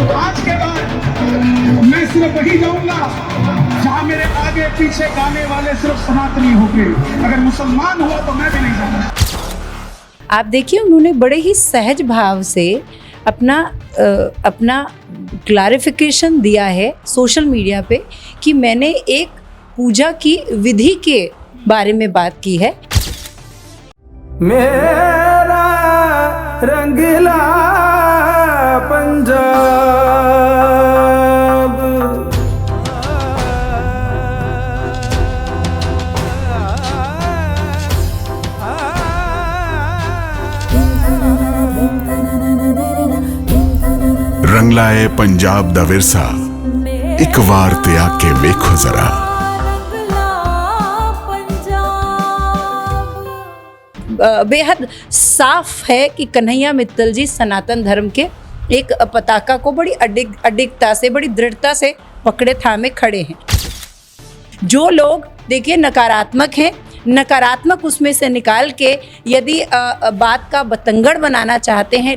आज के बाद मैं सिर्फ वही जाऊंगा जहां मेरे आगे पीछे गाने वाले सिर्फ सनातनी होंगे। अगर मुसलमान हुआ तो मैं भी नहीं जाऊंगा। आप देखिए, उन्होंने बड़े ही सहज भाव से अपना क्लैरिफिकेशन दिया है सोशल मीडिया पे कि मैंने एक पूजा की विधि के बारे में बात की है। मेरा रंगीला पंजाब। रंगला है पंजाब दा विरसा, एक वार ते आके वेखो जरा। बेहद साफ है कि कन्हैया मित्तल जी सनातन धर्म के एक पताका को बड़ी अडिगता से, बड़ी दृढ़ता से पकड़े थामे खड़े हैं। जो लोग देखिए नकारात्मक हैं, नकारात्मक उसमें से निकाल के यदि बात का बतंगड़ बनाना चाहते हैं,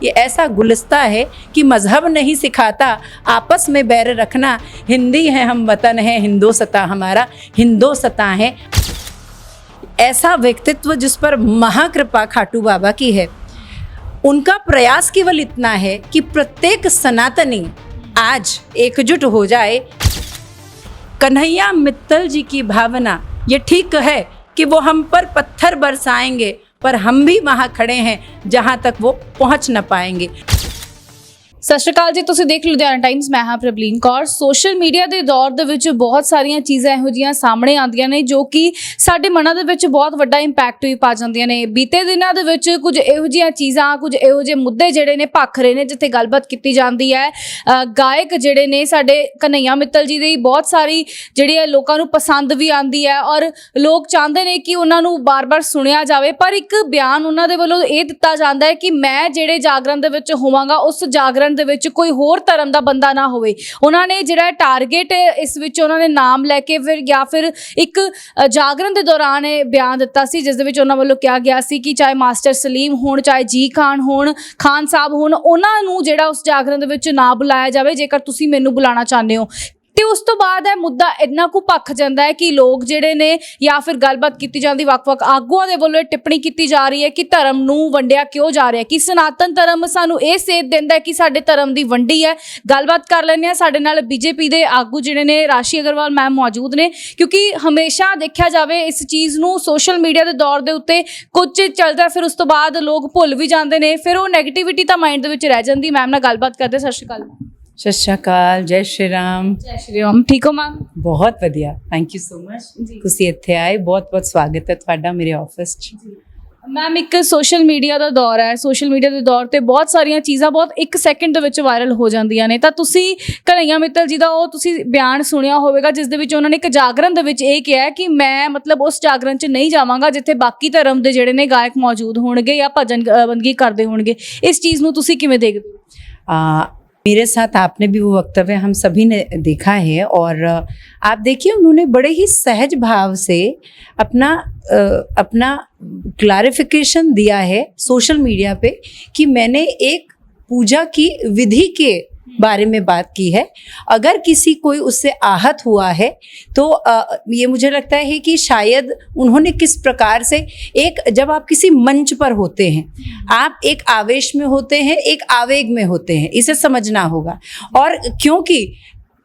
ये ऐसा गुलिस्ता है कि मजहब नहीं सिखाता आपस में बैर रखना। हिंदी है हम, वतन है हिंदोसता हमारा, हिंदोसता है। ऐसा व्यक्तित्व जिस पर महाकृपा खाटू बाबा की है, उनका प्रयास केवल इतना है कि प्रत्येक सनातनी आज एकजुट हो जाए। कन्हैया मित्तल जी की भावना ये ठीक है कि वो हम पर पत्थर बरसाएंगे, पर हम भी वहाँ खड़े हैं जहाँ तक वो पहुँच न पाएंगे। ਸਤਿ ਸ਼੍ਰੀ ਅਕਾਲ ਜੀ, ਤੁਸੀਂ ਦੇਖ ਲੁਧਿਆਣਾ ਟਾਈਮਜ਼। ਮੈਂ ਹਾਂ ਪ੍ਰਬਲੀਨ ਕੌਰ। ਸੋਸ਼ਲ ਮੀਡੀਆ ਦੇ ਦੌਰ ਦੇ ਵਿੱਚ ਬਹੁਤ ਸਾਰੀਆਂ ਚੀਜ਼ਾਂ ਇਹੋ ਜਿਹੀਆਂ ਸਾਹਮਣੇ ਆਉਂਦੀਆਂ ਨੇ ਜੋ ਕਿ ਸਾਡੇ ਮਨਾਂ ਦੇ ਵਿੱਚ ਬਹੁਤ ਵੱਡਾ ਇੰਪੈਕਟ ਵੀ ਪਾ ਜਾਂਦੀਆਂ ਨੇ। ਬੀਤੇ ਦਿਨਾਂ ਦੇ ਵਿੱਚ ਕੁਝ ਇਹੋ ਜਿਹੀਆਂ ਚੀਜ਼ਾਂ, ਕੁਝ ਇਹੋ ਜਿਹੇ ਮੁੱਦੇ ਜਿਹੜੇ ਨੇ ਭਖ ਰਹੇ ਨੇ, ਜਿੱਥੇ ਗੱਲਬਾਤ ਕੀਤੀ ਜਾਂਦੀ ਹੈ। ਗਾਇਕ ਜਿਹੜੇ ਨੇ ਸਾਡੇ ਕਨ੍ਹਈਆ ਮਿੱਤਲ ਜੀ ਦੀ ਬਹੁਤ ਸਾਰੀ ਜਿਹੜੀ ਲੋਕਾਂ ਨੂੰ ਪਸੰਦ ਵੀ ਆਉਂਦੀ ਹੈ ਔਰ ਲੋਕ ਚਾਹੁੰਦੇ ਨੇ ਕਿ ਉਹਨਾਂ ਨੂੰ ਬਾਰ-ਬਾਰ ਸੁਣਿਆ ਜਾਵੇ। ਪਰ ਇੱਕ ਬਿਆਨ ਉਹਨਾਂ ਦੇ ਵੱਲੋਂ ਇਹ ਦਿੱਤਾ ਜਾਂਦਾ ਹੈ ਕਿ ਮੈਂ ਜਿਹੜੇ ਜਾਗਰਣ ਦੇ ਵਿੱਚ ਹੋਵਾਂਗਾ, ਉਸ ਜਾਗਰਣ ਦੇ ਵਿੱਚ ਕੋਈ ਹੋਰ ਧਰਮ ਦਾ ਬੰਦਾ ਨਾ ਹੋਵੇ। ਉਹਨਾਂ ਨੇ ਜਿਹੜਾ ਟਾਰਗੇਟ ਇਸ ਵਿੱਚ ਉਹਨਾਂ ਨੇ ਨਾਮ ਲੈ ਕੇ ਫਿਰ ਇੱਕ ਜਾਗਰਣ ਦੇ ਦੌਰਾਨ ਇਹ ਬਿਆਨ ਦਿੱਤਾ ਸੀ, ਜਿਸ ਦੇ ਵਿੱਚ ਉਹਨਾਂ ਵੱਲੋਂ ਕਿਹਾ ਗਿਆ ਸੀ ਕਿ ਚਾਹੇ ਮਾਸਟਰ ਸਲੀਮ ਹੋਣ, ਚਾਹੇ ਜੀ ਖਾਨ ਹੋਣ, ਖਾਨ ਸਾਹਿਬ ਹੋਣ, ਉਹਨਾਂ ਨੂੰ ਜਿਹੜਾ ਉਸ ਜਾਗਰਣ ਦੇ ਵਿੱਚ ਨਾ ਬੁਲਾਇਆ ਜਾਵੇ ਜੇਕਰ ਤੁਸੀਂ ਮੈਨੂੰ ਬੁਲਾਉਣਾ ਚਾਹੁੰਦੇ ਹੋ। ਤੇ ਉਸ ਤੋਂ ਬਾਅਦ ਇਹ ਮੁੱਦਾ ਇੰਨਾ ਕੁ ਭਖ ਜਾਂਦਾ ਹੈ ਕਿ ਲੋਕ ਜਿਹੜੇ ਨੇ ਜਾਂ ਫਿਰ ਗੱਲਬਾਤ ਕੀਤੀ ਜਾਂਦੀ ਵੱਖ-ਵੱਖ ਆਗੂਆਂ ਦੇ ਵੱਲੋਂ ਟਿੱਪਣੀ ਕੀਤੀ ਜਾ ਰਹੀ ਹੈ ਕਿ ਧਰਮ ਨੂੰ ਵੰਡਿਆ ਕਿਉਂ ਜਾ ਰਿਹਾ, ਕਿ ਸਨਾਤਨ ਧਰਮ ਸਾਨੂੰ ਇਹ ਸੇਧ ਦਿੰਦਾ ਹੈ ਕਿ ਸਾਡੇ ਧਰਮ ਦੀ ਵੰਡੀ ਹੈ। ਗੱਲਬਾਤ ਕਰ ਲੈਂਦੇ ਹਾਂ। ਸਾਡੇ ਨਾਲ ਬੀਜੇਪੀ ਦੇ ਆਗੂ ਜਿਹੜੇ ਨੇ ਰਾਸ਼ੀ ਅਗਰਵਾਲ ਮੈਮ ਮੌਜੂਦ ਨੇ, ਕਿਉਂਕਿ ਹਮੇਸ਼ਾ ਦੇਖਿਆ ਜਾਵੇ ਇਸ ਚੀਜ਼ ਨੂੰ ਸੋਸ਼ਲ ਮੀਡੀਆ ਦੇ ਦੌਰ ਦੇ ਉੱਤੇ ਕੁਝ ਚੱਲਦਾ, ਫਿਰ ਉਸ ਤੋਂ ਬਾਅਦ ਲੋਕ ਭੁੱਲ ਵੀ ਜਾਂਦੇ ਨੇ, ਫਿਰ ਉਹ ਨੈਗੇਟਿਵਿਟੀ ਤਾਂ ਮਾਈਂਡ ਦੇ ਵਿੱਚ ਰਹਿ ਜਾਂਦੀ। ਮੈਮ ਨਾਲ ਗੱਲਬਾਤ ਕਰਦੇ। ਸਤਿ ਸ਼੍ਰੀ ਅਕਾਲ। सत श्री अकाल, जय श्री राम। जय श्री राम। ठीक हो मैम? बहुत वधिया, थैंक यू सो मच। तुसीं इत्थे आए, बहुत बहुत स्वागत है तुहाडा मेरे ऑफिस च। मैम एक सोशल मीडिया ਦਾ ਦੌਰ ਹੈ, ਸੋਸ਼ਲ ਮੀਡੀਆ ਦੇ ਦੌਰ ਤੇ ਬਹੁਤ ਸਾਰੀਆਂ ਚੀਜ਼ਾਂ ਬਹੁਤ ਇੱਕ ਸੈਕਿੰਡ ਦੇ ਵਿੱਚ ਵਾਇਰਲ ਹੋ ਜਾਂਦੀਆਂ ਨੇ। ਤਾਂ ਤੁਸੀਂ ਕਨ੍ਹਈਆ ਮਿੱਤਲ ਜੀ ਦਾ ਉਹ ਤੁਸੀਂ ਬਿਆਨ ਸੁਣਿਆ ਹੋਵੇਗਾ, ਜਿਸ ਦੇ ਵਿੱਚ ਉਹਨਾਂ ਨੇ ਇੱਕ ਜਾਗਰਣ ਦੇ ਵਿੱਚ ਇਹ ਕਿਹਾ ਕਿ ਮੈਂ ਮਤਲਬ ਉਸ ਜਾਗਰਣ 'ਚ ਨਹੀਂ ਜਾਵਾਂਗਾ ਜਿੱਥੇ ਬਾਕੀ ਧਰਮ ਦੇ ਜਿਹੜੇ ਨੇ ਗਾਇਕ ਮੌਜੂਦ ਹੋਣਗੇ ਜਾਂ ਭਜਨ ਬੰਦਗੀ ਕਰਦੇ ਹੋਣਗੇ। ਇਸ ਚੀਜ਼ ਨੂੰ ਤੁਸੀਂ ਕਿਵੇਂ देखते हो? मेरे साथ आपने भी वो वक्तव्य हम सभी ने देखा है, और आप देखिए उन्होंने बड़े ही सहज भाव से अपना क्लैरिफिकेशन दिया है सोशल मीडिया पे कि मैंने एक पूजा की विधि के बारे में बात की है। अगर किसी कोई उससे आहत हुआ है तो ये मुझे लगता है कि शायद उन्होंने किस प्रकार से जब आप किसी मंच पर होते हैं, आप एक आवेश में होते हैं, एक आवेग में होते हैं, इसे समझना होगा। और क्योंकि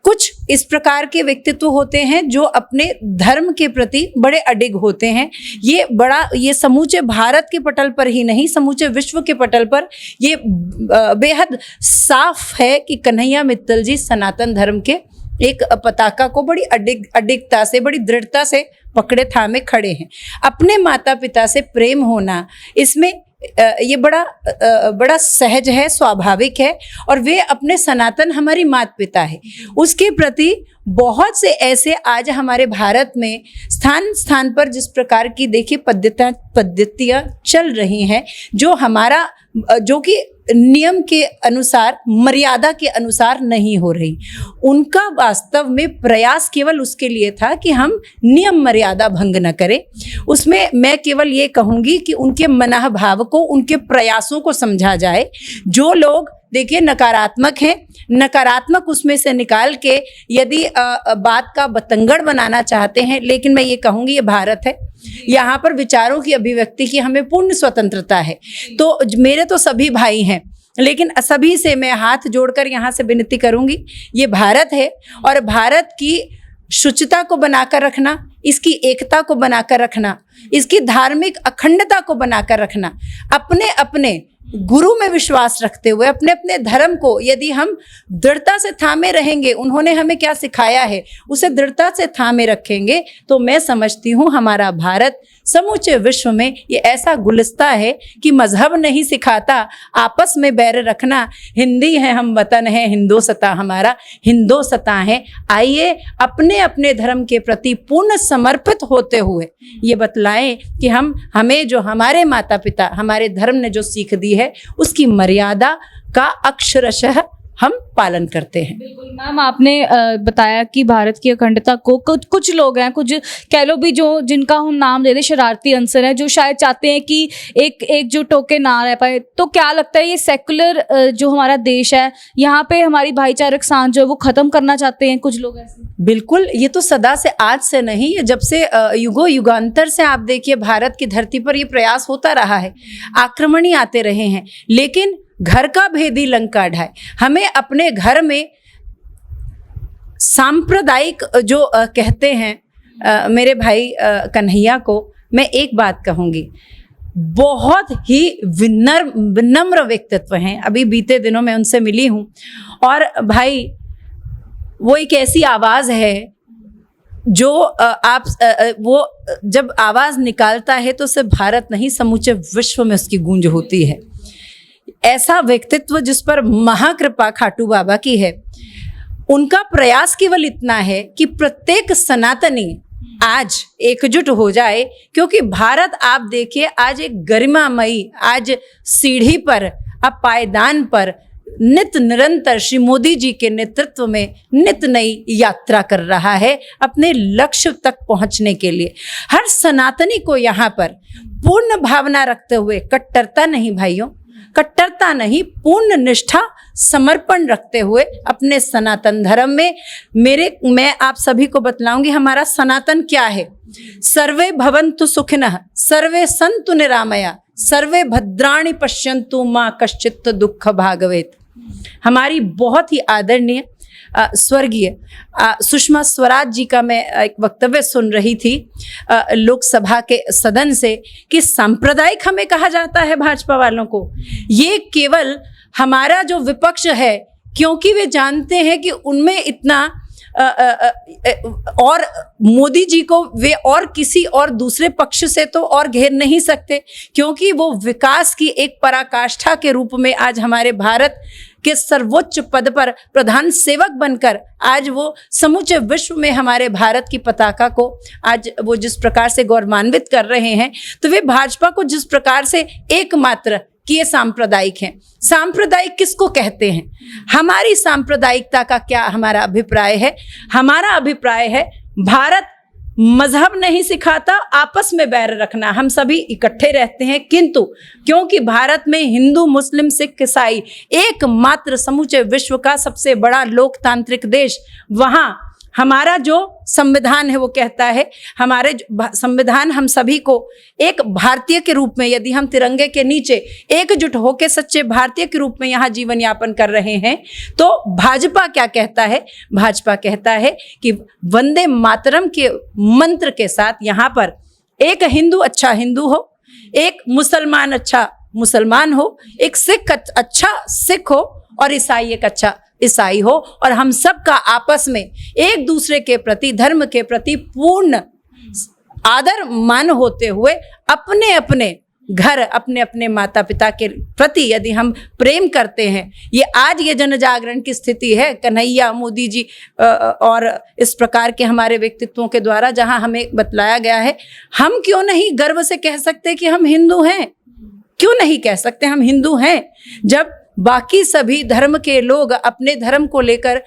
कुछ इस प्रकार के व्यक्तित्व होते हैं जो अपने धर्म के प्रति बड़े अडिग होते हैं। ये समूचे भारत के पटल पर ही नहीं, समूचे विश्व के पटल पर ये बेहद साफ है कि कन्हैया मित्तल जी सनातन धर्म के एक पताका को बड़ी अडिगता से, बड़ी दृढ़ता से पकड़े थामे खड़े हैं। अपने माता पिता से प्रेम होना, इसमें ये बड़ा सहज है, स्वाभाविक है। और वे अपने सनातन हमारी माता पिता है, उसके प्रति बहुत से ऐसे आज हमारे भारत में स्थान स्थान पर जिस प्रकार की देखिए पद्धतियाँ चल रही हैं, जो कि नियम के अनुसार, मर्यादा के अनुसार नहीं हो रही, उनका वास्तव में प्रयास केवल उसके लिए था कि हम नियम मर्यादा भंग न करें। उसमें मैं केवल ये कहूँगी कि उनके मनः भाव को, उनके प्रयासों को समझा जाए। जो लोग देखिए नकारात्मक है, नकारात्मक उसमें से निकाल के यदि बात का बतंगड़ बनाना चाहते हैं, लेकिन मैं ये कहूँगी ये भारत है, यहाँ पर विचारों की अभिव्यक्ति की हमें पूर्ण स्वतंत्रता है। तो मेरे तो सभी भाई हैं, लेकिन सभी से मैं हाथ जोड़कर यहाँ से विनती करूँगी, ये भारत है और भारत की शुचिता को बनाकर रखना, इसकी एकता को बनाकर रखना, इसकी धार्मिक अखंडता को बनाकर रखना, अपने अपने गुरु में विश्वास रखते हुए अपने अपने धर्म को यदि हम दृढ़ता से थामे रहेंगे, उन्होंने हमें क्या सिखाया है उसे दृढ़ता से थामे रखेंगे, तो मैं समझती हूँ हमारा भारत समूचे विश्व में ये ऐसा गुलिस्ता है कि मजहब नहीं सिखाता आपस में बैर रखना। हिंदी है हम वतन है, हिंदोसता हमारा हिंदोसता है। आइए अपने अपने धर्म के प्रति पूर्ण समर्पित होते हुए ये बतलाएं कि हमें जो हमारे माता पिता हमारे धर्म ने जो सीख दी है उसकी मर्यादा का अक्षरशः हम पालन करते हैं। बिल्कुल मैम, आपने बताया कि भारत की अखंडता को कुछ लोग हैं, कुछ कह लो भी जो जिनका हम नाम दे दें शरारती अंसर हैं, जो शायद चाहते हैं कि एकजुट होके ना रह पाए। तो क्या लगता है ये सेकुलर जो हमारा देश है यहाँ पे हमारी भाईचारक सांझ जो है वो खत्म करना चाहते हैं कुछ लोग ऐसे? बिल्कुल, ये तो सदा से आज से नहीं, ये जब से युगों युगांतर से आप देखिए भारत की धरती पर ये प्रयास होता रहा है, आक्रमण ही आते रहे हैं, लेकिन घर का भेदी लंका ढाए। हमें अपने घर में सांप्रदायिक जो कहते हैं मेरे भाई कन्हैया को मैं एक बात कहूँगी, बहुत ही विनम्र व्यक्तित्व हैं। अभी बीते दिनों में उनसे मिली हूँ और भाई वो एक ऐसी आवाज़ है जो वो जब आवाज़ निकालता है तो सिर्फ भारत नहीं समूचे विश्व में उसकी गूंज होती है। ऐसा व्यक्तित्व जिस पर महाकृपा खाटू बाबा की है, उनका प्रयास केवल इतना है कि प्रत्येक सनातनी आज एकजुट हो जाए, क्योंकि भारत आप देखिए आज एक गरिमामयी, आज सीढ़ी पर, अब पायदान पर नित निरंतर श्री मोदी जी के नेतृत्व में नित नई यात्रा कर रहा है अपने लक्ष्य तक पहुंचने के लिए। हर सनातनी को यहाँ पर पूर्ण भावना रखते हुए, कट्टरता नहीं भाइयों, कट्टरता नहीं, पूर्ण निष्ठा समर्पण रखते हुए अपने सनातन धर्म में मैं आप सभी को बतलाऊंगी हमारा सनातन क्या है। सर्वे भवन्तु सुखिनः, सर्वे सन्तु निरामया, सर्वे भद्राणि पश्यन्तु मां कश्चित् दुःख भागवेत। हमारी बहुत ही आदरणीय स्वर्गीय सुषमा स्वराज जी का मैं एक वक्तव्य सुन रही थी लोकसभा के सदन से कि सांप्रदायिक हमें कहा जाता है भाजपा वालों को। ये केवल हमारा जो विपक्ष है, क्योंकि वे जानते हैं कि उनमें इतना और मोदी जी को वे और किसी और दूसरे पक्ष से तो और घेर नहीं सकते, क्योंकि वो विकास की एक पराकाष्ठा के रूप में आज हमारे भारत के सर्वोच्च पद पर प्रधान सेवक बनकर आज वो समूचे विश्व में हमारे भारत की पताका को आज वो जिस प्रकार से गौरवान्वित कर रहे हैं, तो वे भाजपा को जिस प्रकार से एकमात्र कि ये सांप्रदायिक हैं। सांप्रदायिक किसको कहते हैं? हमारी सांप्रदायिकता का क्या हमारा अभिप्राय है? हमारा अभिप्राय है भारत मजहब नहीं सिखाता आपस में बैर रखना, हम सभी इकट्ठे रहते हैं, किंतु क्योंकि भारत में हिंदू मुस्लिम सिख ईसाई एकमात्र समूचे विश्व का सबसे बड़ा लोकतांत्रिक देश, वहाँ हमारा जो संविधान है वो कहता है, हमारे संविधान हम सभी को एक भारतीय के रूप में, यदि हम तिरंगे के नीचे एकजुट होकर सच्चे भारतीय के रूप में यहाँ जीवन यापन कर रहे हैं, तो भाजपा क्या कहता है? भाजपा कहता है कि वंदे मातरम के मंत्र के साथ यहाँ पर एक हिंदू अच्छा हिंदू हो, एक मुसलमान अच्छा मुसलमान हो, एक सिख अच्छा सिख हो और ईसाई एक अच्छा ईसाई हो, और हम सब का आपस में एक दूसरे के प्रति, धर्म के प्रति पूर्ण आदर मान होते हुए अपने अपने घर, अपने अपने माता पिता के प्रति यदि हम प्रेम करते हैं, ये आज ये जन जागरण की स्थिति है कन्हैया मोदी जी और इस प्रकार के हमारे व्यक्तित्वों के द्वारा जहां हमें बतलाया गया है, हम क्यों नहीं गर्व से कह सकते कि हम हिंदू हैं? क्यों नहीं कह सकते हम हिंदू हैं, जब बाकी सभी धर्म के लोग अपने धर्म को लेकर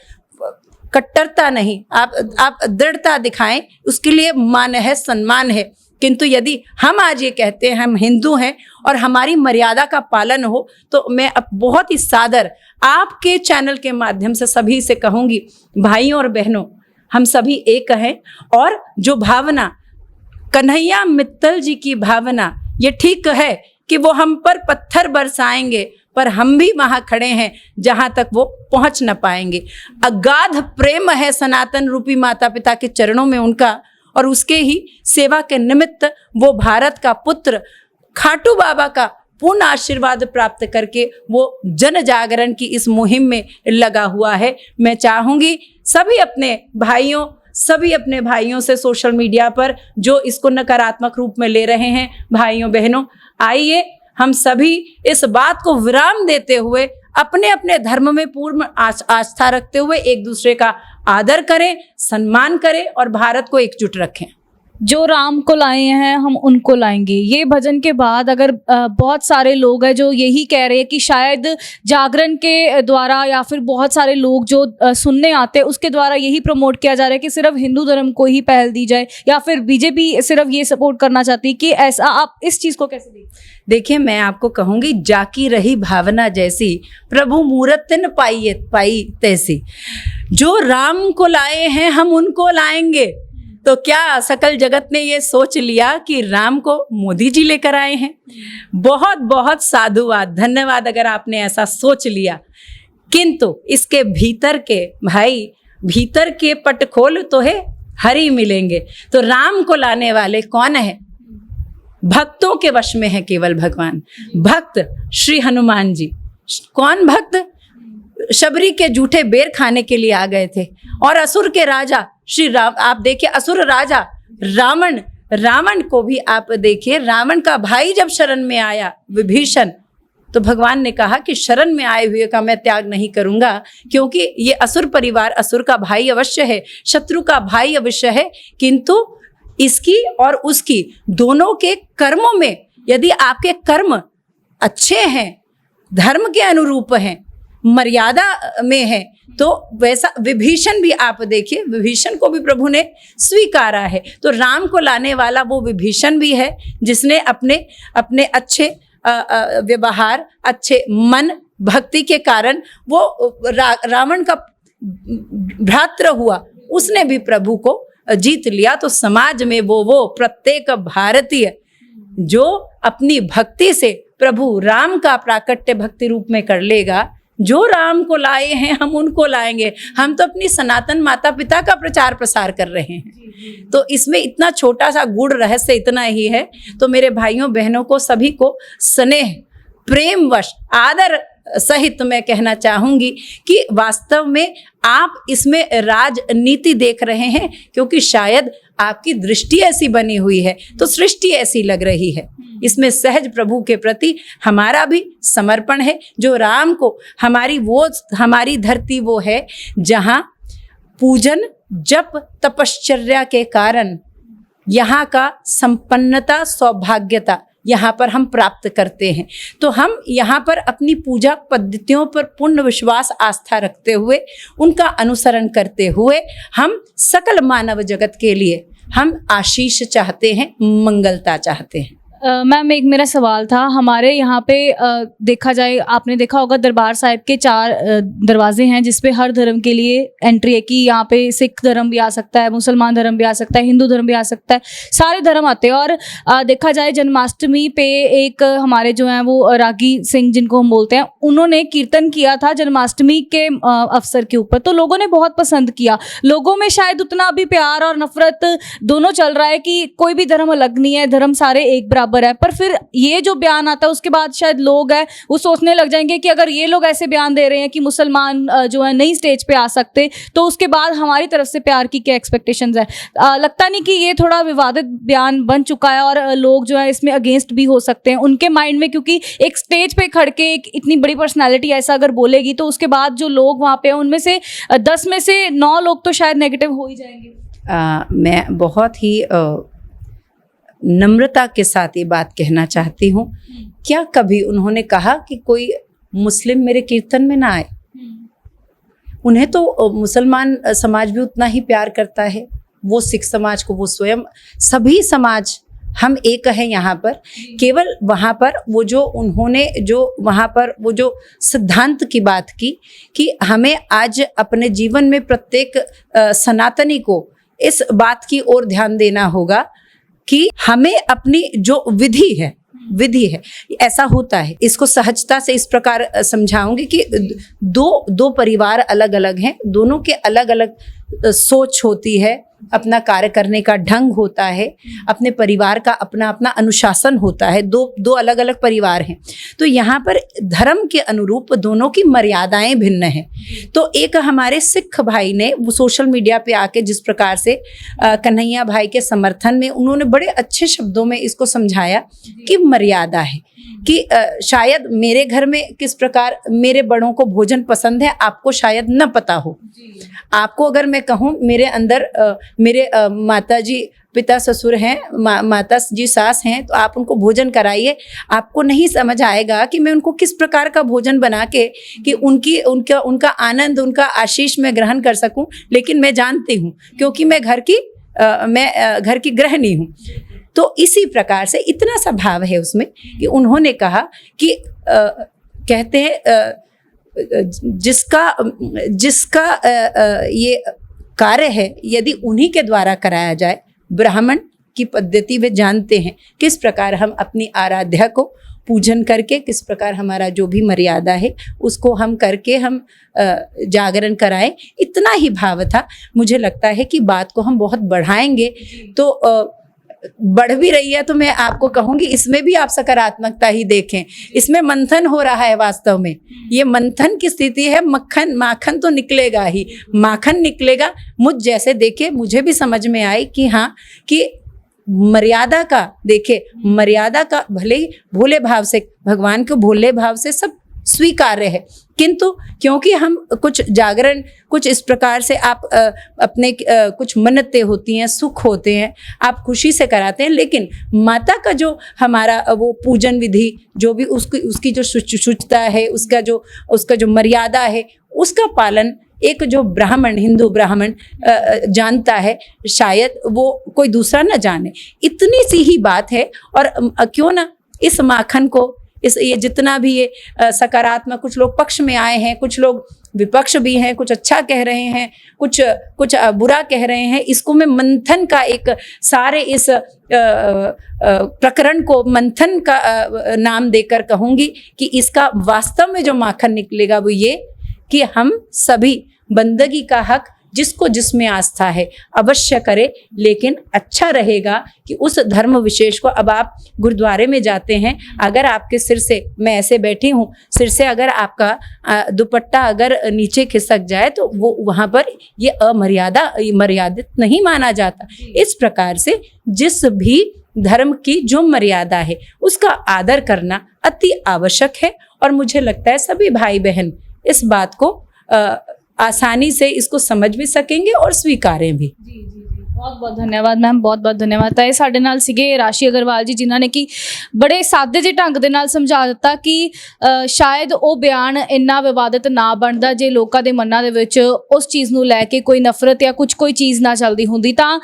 कट्टरता नहीं, आप दृढ़ता दिखाएं, उसके लिए मान है, सम्मान है। किंतु यदि हम आज ये कहते हैं हम हिंदू हैं और हमारी मर्यादा का पालन हो, तो मैं अब बहुत ही सादर आपके चैनल के माध्यम से सभी से कहूँगी, भाइयों और बहनों, हम सभी एक हैं। और जो भावना कन्हैया मित्तल जी की भावना, ये ठीक है कि वो हम पर पत्थर बरसाएंगे, पर हम भी वहाँ खड़े हैं जहाँ तक वो पहुँच न पाएंगे। अगाध प्रेम है सनातन रूपी माता पिता के चरणों में उनका, और उसके ही सेवा के निमित्त वो भारत का पुत्र खाटू बाबा का पूर्ण आशीर्वाद प्राप्त करके वो जन जागरण की इस मुहिम में लगा हुआ है। मैं चाहूँगी सभी अपने भाइयों से सोशल मीडिया पर जो इसको नकारात्मक रूप में ले रहे हैं, भाइयों बहनों, आइए हम सभी इस बात को विराम देते हुए अपने अपने धर्म में पूर्ण आस्था रखते हुए एक दूसरे का आदर करें, सम्मान करें और भारत को एकजुट रखें। जो राम को लाए हैं हम उनको लाएंगे, ये भजन के बाद अगर बहुत सारे लोग हैं जो यही कह रहे हैं कि शायद जागरण के द्वारा या फिर बहुत सारे लोग जो सुनने आते हैं उसके द्वारा यही प्रमोट किया जा रहा है कि सिर्फ हिंदू धर्म को ही पहल दी जाए, या फिर बीजेपी सिर्फ ये सपोर्ट करना चाहती है, कि ऐसा आप इस चीज़ को कैसे देखिए, मैं आपको कहूँगी, जाकी रही भावना जैसी प्रभु मूरत न पाई तैसी। जो राम को लाए हैं हम उनको लाएंगे। तो क्या सकल जगत ने ये सोच लिया कि राम को मोदी जी लेकर आए हैं? बहुत बहुत साधुवाद, धन्यवाद अगर आपने ऐसा सोच लिया। किंतु इसके भीतर के पट खोल तो है, हरि मिलेंगे। तो राम को लाने वाले कौन है? भक्तों के वश में है केवल भगवान। भक्त श्री हनुमान जी। कौन भक्त? शबरी के जूठे बेर खाने के लिए आ गए थे। और असुर के राजा श्री राम, आप देखिए, असुर राजा रावण को भी आप देखिए, रावण का भाई जब शरण में आया विभीषण, तो भगवान ने कहा कि शरण में आए हुए का मैं त्याग नहीं करूंगा, क्योंकि ये असुर परिवार असुर का भाई अवश्य है, शत्रु का भाई अवश्य है, किंतु इसकी और उसकी दोनों के कर्मों में यदि आपके कर्म अच्छे हैं, धर्म के अनुरूप हैं, मर्यादा में है, तो वैसा विभीषण भी आप देखिए, विभीषण को भी प्रभु ने स्वीकारा है। तो राम को लाने वाला वो विभीषण भी है जिसने अपने अच्छे व्यवहार, अच्छे मन, भक्ति के कारण वो रावण का भ्रातृ हुआ, उसने भी प्रभु को जीत लिया। तो समाज में वो प्रत्येक भारतीय जो अपनी भक्ति से प्रभु राम का प्राकट्य भक्ति रूप में कर लेगा, जो राम को लाए हैं हम उनको लाएंगे। हम तो अपनी सनातन माता पिता का प्रचार प्रसार कर रहे हैं। तो इसमें इतना छोटा सा गूढ़ रहस्य इतना ही है। तो मेरे भाइयों बहनों को सभी को स्नेह, प्रेमवश, आदर सहित मैं कहना चाहूँगी कि वास्तव में आप इसमें राजनीति देख रहे हैं, क्योंकि शायद आपकी दृष्टि ऐसी बनी हुई है, तो सृष्टि ऐसी लग रही है। इसमें सहज प्रभु के प्रति हमारा भी समर्पण है। जो राम को हमारी धरती वो है जहाँ पूजन, जप, तपश्चर्या के कारण यहाँ का संपन्नता, सौभाग्यता यहाँ पर हम प्राप्त करते हैं। तो हम यहाँ पर अपनी पूजा पद्धतियों पर पूर्ण विश्वास, आस्था रखते हुए, उनका अनुसरण करते हुए हम सकल मानव जगत के लिए हम आशीष चाहते हैं, मंगलता चाहते हैं। मैम, एक मेरा सवाल था, हमारे यहाँ पे देखा जाए, आपने देखा होगा दरबार साहिब के 4 दरवाजे हैं जिसपे हर धर्म के लिए एंट्री है, कि यहाँ पे सिख धर्म भी आ सकता है, मुसलमान धर्म भी आ सकता है, हिंदू धर्म भी आ सकता है, सारे धर्म आते हैं। और देखा जाए जन्माष्टमी पे एक हमारे जो हैं वो रागी सिंह जिनको हम बोलते हैं, उन्होंने कीर्तन किया था जन्माष्टमी के अवसर के ऊपर, तो लोगों ने बहुत पसंद किया। लोगों में शायद उतना अभी प्यार और नफरत दोनों चल रहा है कि कोई भी धर्म अलग नहीं है, धर्म सारे एक बराबर है। पर फिर ये जो बयान आता है उसके बाद शायद लोग हैं वो सोचने लग जाएंगे कि अगर ये लोग ऐसे बयान दे रहे हैं कि मुसलमान जो है नहीं स्टेज पे आ सकते, तो उसके बाद हमारी तरफ से प्यार की क्या एक्सपेक्टेशंस है? लगता नहीं कि ये थोड़ा विवादित बयान बन चुका है और लोग जो है इसमें अगेंस्ट भी हो सकते हैं उनके माइंड में, क्योंकि एक स्टेज पे खड़ के एक इतनी बड़ी पर्सनैलिटी ऐसा अगर बोलेगी तो उसके बाद जो लोग वहाँ पे उनमें से 10 में से 9 लोग तो शायद नेगेटिव हो ही जाएंगे। मैं बहुत ही नम्रता के साथ ये बात कहना चाहती हूँ, क्या कभी उन्होंने कहा कि कोई मुस्लिम मेरे कीर्तन में ना आए? उन्हें तो मुसलमान समाज भी उतना ही प्यार करता है, वो सिख समाज को, वो स्वयं, सभी समाज हम एक हैं यहाँ पर। केवल वहाँ पर वो जो उन्होंने जो वहाँ पर वो जो सिद्धांत की बात की कि हमें आज अपने जीवन में प्रत्येक सनातनी को इस बात की ओर ध्यान देना होगा कि हमें अपनी जो विधि है ऐसा होता है। इसको सहजता से इस प्रकार समझाऊंगी कि दो परिवार अलग अलग हैं, दोनों के अलग अलग सोच होती है, अपना कार्य करने का ढंग होता है, अपने परिवार का अपना अपना अनुशासन होता है। दो अलग अलग परिवार हैं, तो यहाँ पर धर्म के अनुरूप दोनों की मर्यादाएं भिन्न हैं। तो एक हमारे सिख भाई ने वो सोशल मीडिया पे आके जिस प्रकार से कन्हैया भाई के समर्थन में उन्होंने बड़े अच्छे शब्दों में इसको समझाया कि मर्यादा है, कि शायद मेरे घर में किस प्रकार मेरे बड़ों को भोजन पसंद है, आपको शायद न पता हो। आपको अगर मैं कहूँ मेरे अंदर मेरे माता जी पिता ससुर हैं, माता जी सास हैं, तो आप उनको भोजन कराइए, आपको नहीं समझ आएगा कि मैं उनको किस प्रकार का भोजन बना के कि उनका आनंद, उनका आशीष मैं ग्रहण कर सकूं। लेकिन मैं जानती हूँ क्योंकि मैं घर की गृहिणी हूँ। तो इसी प्रकार से इतना सा भाव है उसमें कि उन्होंने कहा कि कहते हैं जिसका ये कार्य है यदि उन्हीं के द्वारा कराया जाए, ब्राह्मण की पद्धति वे जानते हैं किस प्रकार हम अपनी आराध्या को पूजन करके, किस प्रकार हमारा जो भी मर्यादा है उसको हम करके हम जागरण कराएं। इतना ही भाव था। मुझे लगता है कि बात को हम बहुत बढ़ाएंगे तो बढ़ भी रही है, तो मैं आपको कहूंगी इसमें भी आप सकारात्मकता ही देखें। इसमें मंथन हो रहा है, वास्तव में ये मंथन की स्थिति है। माखन तो निकलेगा ही, माखन निकलेगा। मुझ जैसे देखे मुझे भी समझ में आई कि हाँ, कि मर्यादा का देखे, मर्यादा का भले ही भोले भाव से, भगवान को भोले भाव से सब स्वीकार्य है, किंतु क्योंकि हम कुछ जागरण, कुछ इस प्रकार से आप अपने कुछ मन्नतें होती हैं, सुख होते हैं, आप खुशी से कराते हैं, लेकिन माता का जो हमारा वो पूजन विधि जो भी उसकी जो शुचिता है, उसका जो मर्यादा है, उसका पालन एक जो ब्राह्मण, हिंदू ब्राह्मण जानता है, शायद वो कोई दूसरा न जाने। इतनी सी ही बात है। और क्यों ना इस माखन को, ये जितना भी ये सकारात्मक, कुछ लोग पक्ष में आए हैं, कुछ लोग विपक्ष भी हैं, कुछ अच्छा कह रहे हैं, कुछ बुरा कह रहे हैं, इसको मैं मंथन का एक सारे इस प्रकरण को मंथन का नाम देकर कहूंगी कि इसका वास्तव में जो माखन निकलेगा वो ये कि हम सभी बंदगी का हक जिसको जिसमें आस्था है अवश्य करे, लेकिन अच्छा रहेगा कि उस धर्म विशेष को, अब आप गुरुद्वारे में जाते हैं, अगर आपके सिर से, मैं ऐसे बैठी हूँ, सिर से अगर आपका दुपट्टा अगर नीचे खिसक जाए तो वो वहाँ पर ये मर्यादित नहीं माना जाता। इस प्रकार से जिस भी धर्म की जो मर्यादा है उसका आदर करना अति आवश्यक है। और मुझे लगता है सभी भाई बहन इस बात को आसानी से इसको समझ भी सकेंगे और स्वीकारें भी। बहुत बहुत धन्यवाद मैम, बहुत बहुत धन्यवाद। ਤਾਂ ਇਹ ਸਾਡੇ ਨਾਲ ਸੀਗੇ ਰਾਸ਼ੀ ਅਗਰਵਾਲ ਜੀ, ਜਿਨ੍ਹਾਂ ਨੇ ਕਿ ਬੜੇ ਸਾਦੇ ਜਿਹੇ ਢੰਗ ਦੇ ਨਾਲ ਸਮਝਾ ਦਿੱਤਾ ਕਿ ਸ਼ਾਇਦ ਉਹ ਬਿਆਨ ਇੰਨਾ ਵਿਵਾਦਿਤ ਨਾ ਬਣਦਾ ਜੇ ਲੋਕਾਂ ਦੇ ਮਨਾਂ ਦੇ ਵਿੱਚ ਉਸ ਚੀਜ਼ ਨੂੰ ਲੈ ਕੇ ਕੋਈ ਨਫ਼ਰਤ ਜਾਂ ਕੋਈ ਚੀਜ਼ ਨਾ ਚੱਲਦੀ ਹੁੰਦੀ। ਤਾਂ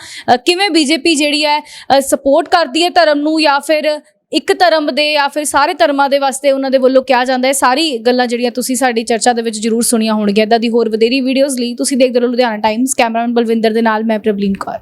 ਕਿਵੇਂ ਬੀਜੇਪੀ ਜਿਹੜੀ ਹੈ ਸਪੋਰਟ ਕਰਦੀ ਹੈ ਧਰਮ ਨੂੰ, ਜਾਂ ਫਿਰ ਇੱਕ ਧਰਮ ਦੇ ਜਾਂ ਫਿਰ ਸਾਰੇ ਧਰਮਾਂ ਦੇ ਵਾਸਤੇ ਉਹਨਾਂ ਦੇ ਵੱਲੋਂ ਕਿਹਾ ਜਾਂਦਾ ਹੈ। ਸਾਰੀ ਗੱਲਾਂ ਜਿਹੜੀਆਂ ਤੁਸੀਂ ਸਾਡੀ ਚਰਚਾ ਦੇ ਵਿੱਚ ਜ਼ਰੂਰ ਸੁਣੀਆਂ ਹੋਣਗੀਆਂ। ਇੱਦਾਂ ਦੀ ਹੋਰ ਵਧੇਰੀ ਵੀਡੀਓਜ਼ ਲਈ ਤੁਸੀਂ ਦੇਖਦੇ ਰਹੋ ਲੁਧਿਆਣਾ ਟਾਈਮਜ਼। ਕੈਮਰਾਮੈਨ ਬਲਵਿੰਦਰ ਦੇ ਨਾਲ ਮੈਂ ਪ੍ਰਬਲੀਨ ਕੌਰ।